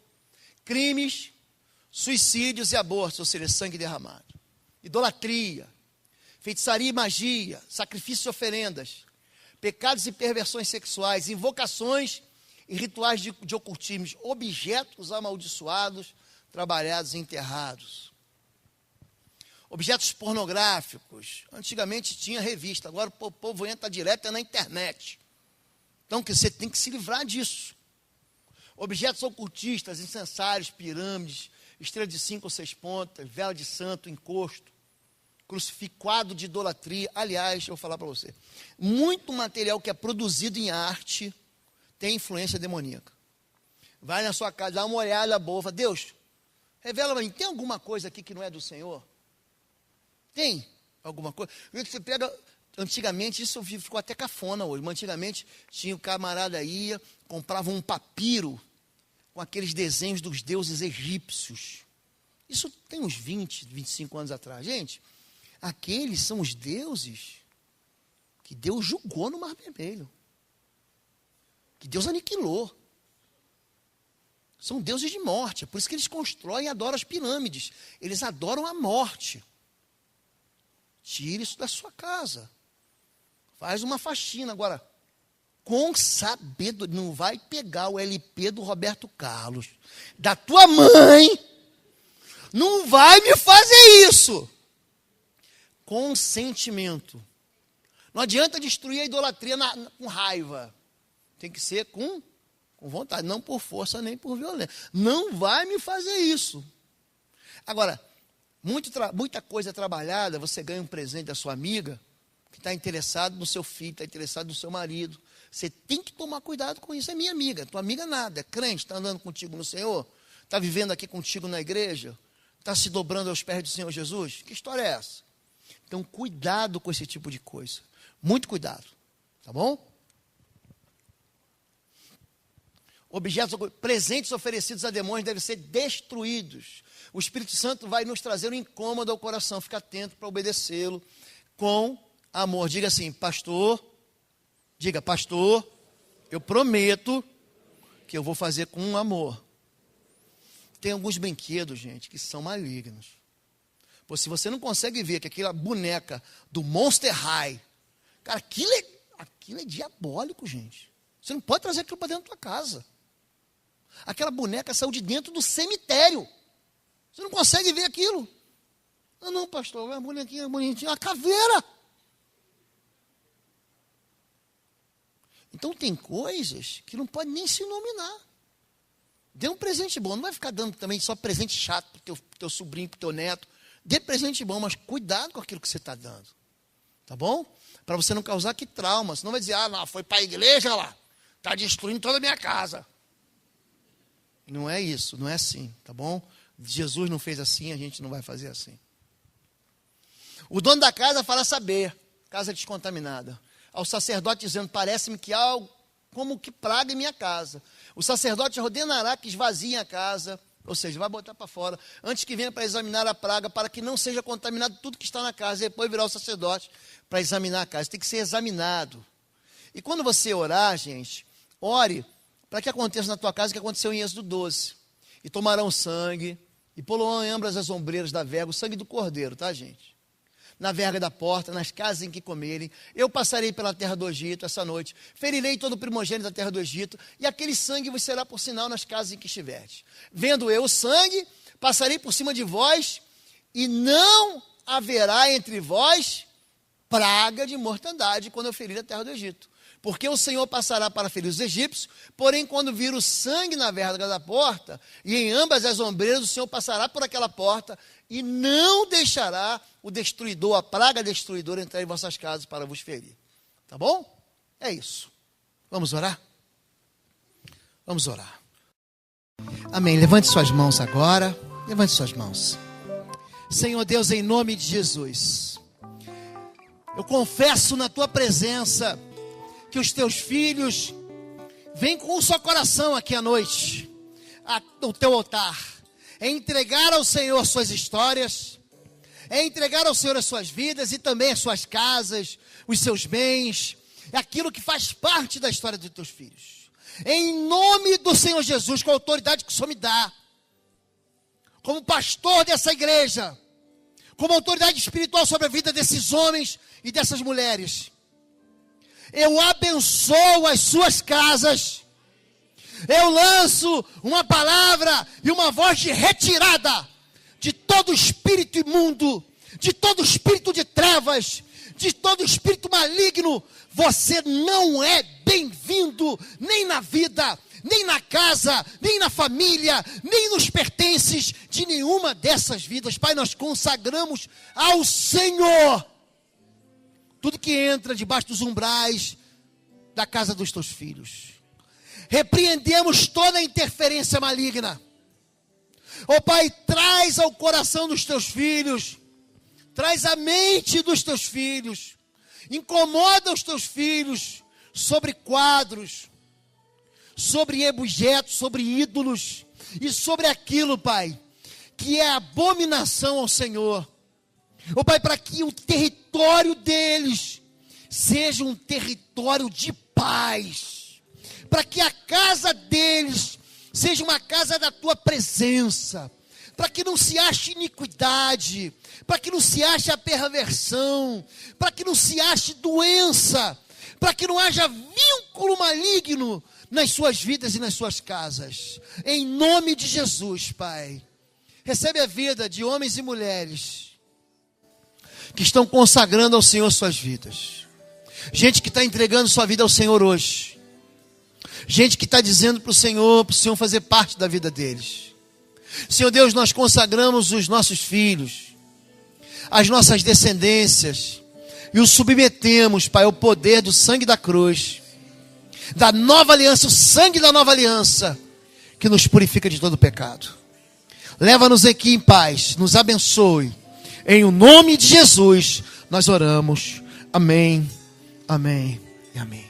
crimes, suicídios e abortos, ou seja, sangue derramado. Idolatria, feitiçaria e magia, sacrifícios e oferendas, pecados e perversões sexuais, invocações e rituais de ocultismo, objetos amaldiçoados, trabalhados e enterrados. Objetos pornográficos. Antigamente tinha revista, agora o povo entra direto na internet. Então você tem que se livrar disso. Objetos ocultistas, incensários, pirâmides, estrela de 5 ou 6 pontas, vela de santo, encosto, crucificado de idolatria. Aliás, eu vou falar para você, muito material que é produzido em arte tem influência demoníaca. Vai na sua casa, dá uma olhada boa, fala, Deus, revela para mim, tem alguma coisa aqui que não é do Senhor? Tem alguma coisa? Você pega, antigamente, isso ficou até cafona hoje, mas antigamente tinha o camarada ia, comprava um papiro com aqueles desenhos dos deuses egípcios. Isso tem uns 20, 25 anos atrás. Gente, aqueles são os deuses que Deus julgou no Mar Vermelho. Que Deus aniquilou. São deuses de morte. É por isso que eles constroem e adoram as pirâmides. Eles adoram a morte. Tire isso da sua casa. Faz uma faxina. Agora, com sabedoria, não vai pegar o LP do Roberto Carlos, da tua mãe, não vai me fazer isso. Consentimento. Não adianta destruir a idolatria com raiva. Tem que ser com vontade, não por força nem por violência. Não vai me fazer isso. Agora, muita coisa trabalhada, você ganha um presente da sua amiga, que está interessado no seu filho, está interessado no seu marido. Você tem que tomar cuidado com isso. É minha amiga, tua amiga nada, é crente, está andando contigo no Senhor, está vivendo aqui contigo na igreja, está se dobrando aos pés do Senhor Jesus. Que história é essa? Então, cuidado com esse tipo de coisa. Muito cuidado, tá bom? Objetos, presentes oferecidos a demônios devem ser destruídos. O Espírito Santo vai nos trazer um incômodo ao coração. Fica atento para obedecê-lo com amor. Diga assim, pastor, eu prometo que eu vou fazer com amor. Tem alguns brinquedos, gente, que são malignos. Pô, se você não consegue ver que aquela boneca do Monster High, cara, aquilo é diabólico, gente. Você não pode trazer aquilo para dentro da tua casa. Aquela boneca saiu de dentro do cemitério. Você não consegue ver aquilo. Ah, não, pastor, uma bonequinha bonitinha, uma caveira. Então tem coisas que não pode nem se nominar. Dê um presente bom, não vai ficar dando também só presente chato para o teu sobrinho, para o teu neto. Dê presente bom, mas cuidado com aquilo que você está dando. Tá bom? Para você não causar que trauma. Senão vai dizer, não, foi para a igreja lá. Está destruindo toda a minha casa. Não é isso, não é assim, tá bom? Jesus não fez assim, a gente não vai fazer assim. O dono da casa fará saber, casa descontaminada, ao sacerdote dizendo, parece-me que há algo como que praga em minha casa. O sacerdote ordenará que esvaziem a casa, ou seja, vai botar para fora, antes que venha para examinar a praga, para que não seja contaminado tudo que está na casa, e depois virá o sacerdote para examinar a casa. Tem que ser examinado. E quando você orar, gente, ore para que aconteça na tua casa o que aconteceu em Êxodo 12. E tomarão sangue, e poloão em ambas as ombreiras da verga, o sangue do cordeiro, tá, gente? Na verga da porta, nas casas em que comerem. Eu passarei pela terra do Egito essa noite, ferirei todo o primogênito da terra do Egito, e aquele sangue vos será por sinal nas casas em que estiverdes. Vendo eu o sangue, passarei por cima de vós, e não haverá entre vós praga de mortandade quando eu ferir a terra do Egito. Porque o Senhor passará para ferir os egípcios, porém quando vir o sangue na verga da porta, e em ambas as ombreiras, o Senhor passará por aquela porta, e não deixará o destruidor, a praga destruidora, entrar em vossas casas para vos ferir. Tá bom? É isso. Vamos orar? Vamos orar. Amém. Levante suas mãos agora. Levante suas mãos. Senhor Deus, em nome de Jesus, eu confesso na tua presença que os teus filhos vêm com o seu coração aqui à noite, no teu altar, é entregar ao Senhor suas histórias, é entregar ao Senhor as suas vidas e também as suas casas, os seus bens, aquilo que faz parte da história dos teus filhos. Em nome do Senhor Jesus, com a autoridade que o Senhor me dá, como pastor dessa igreja, como autoridade espiritual sobre a vida desses homens e dessas mulheres, eu abençoo as suas casas. Eu lanço uma palavra e uma voz de retirada de todo espírito imundo, de todo espírito de trevas, de todo espírito maligno. Você não é bem-vindo nem na vida, nem na casa, nem na família, nem nos pertences de nenhuma dessas vidas. Pai, nós consagramos ao Senhor tudo que entra debaixo dos umbrais da casa dos teus filhos. Repreendemos toda a interferência maligna. Ó Pai, traz ao coração dos teus filhos, traz à mente dos teus filhos, incomoda os teus filhos sobre quadros, sobre objetos, sobre ídolos e sobre aquilo, Pai, que é abominação ao Senhor. Ó Pai, para que o território deles seja um território de paz, para que a casa deles seja uma casa da tua presença, para que não se ache iniquidade, para que não se ache a perversão, para que não se ache doença, para que não haja vínculo maligno nas suas vidas e nas suas casas. Em nome de Jesus, Pai, recebe a vida de homens e mulheres que estão consagrando ao Senhor suas vidas. Gente que está entregando sua vida ao Senhor hoje. Gente que está dizendo para o Senhor fazer parte da vida deles. Senhor Deus, nós consagramos os nossos filhos, as nossas descendências, e os submetemos, Pai, ao poder do sangue da cruz, da nova aliança, o sangue da nova aliança, que nos purifica de todo pecado. Leva-nos aqui em paz, nos abençoe. Em o nome de Jesus, nós oramos. Amém, amém e amém.